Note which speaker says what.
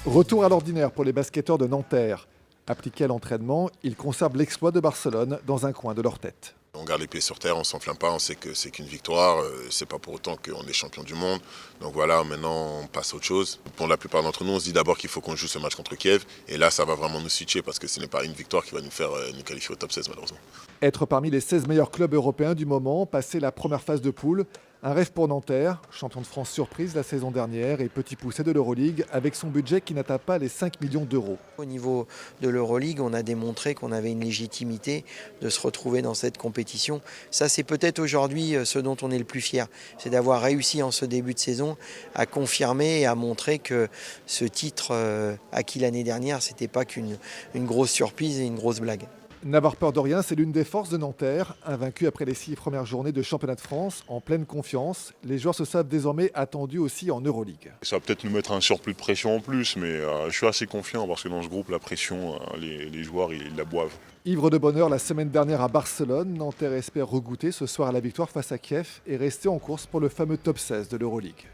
Speaker 1: Retour à l'ordinaire pour les basketteurs de Nanterre. Appliqués à l'entraînement, ils conservent l'exploit de Barcelone dans un coin de leur tête.
Speaker 2: On garde les pieds sur terre, on ne s'enflamme pas, on sait que c'est qu'une victoire, c'est pas pour autant qu'on est champion du monde. Donc voilà, maintenant on passe à autre chose. Pour la plupart d'entre nous, on se dit d'abord qu'il faut qu'on joue ce match contre Kiev, et là ça va vraiment nous switcher parce que ce n'est pas une victoire qui va nous faire nous qualifier au top 16 malheureusement.
Speaker 1: Être parmi les 16 meilleurs clubs européens du moment, passer la première phase de poule, un rêve pour Nanterre, champion de France surprise la saison dernière et petit poussé de l'Euroleague avec son budget qui n'atteint pas les 5 millions d'euros.
Speaker 3: Au niveau de l'Euroleague, on a démontré qu'on avait une légitimité de se retrouver dans cette compétition. Ça, c'est peut-être aujourd'hui ce dont on est le plus fier. C'est d'avoir réussi en ce début de saison à confirmer et à montrer que ce titre acquis l'année dernière, c'était pas qu'une grosse surprise et une grosse blague.
Speaker 1: N'avoir peur de rien, c'est l'une des forces de Nanterre. Invaincu après les 6 premières journées de championnat de France, en pleine confiance, les joueurs se savent désormais attendus aussi en Euroleague.
Speaker 4: Ça va peut-être nous mettre un surplus de pression en plus, mais je suis assez confiant parce que dans ce groupe, la pression, les joueurs, ils la boivent.
Speaker 1: Ivre de bonheur la semaine dernière à Barcelone, Nanterre espère regoûter ce soir à la victoire face à Kiev et rester en course pour le fameux top 16 de l'Euroleague.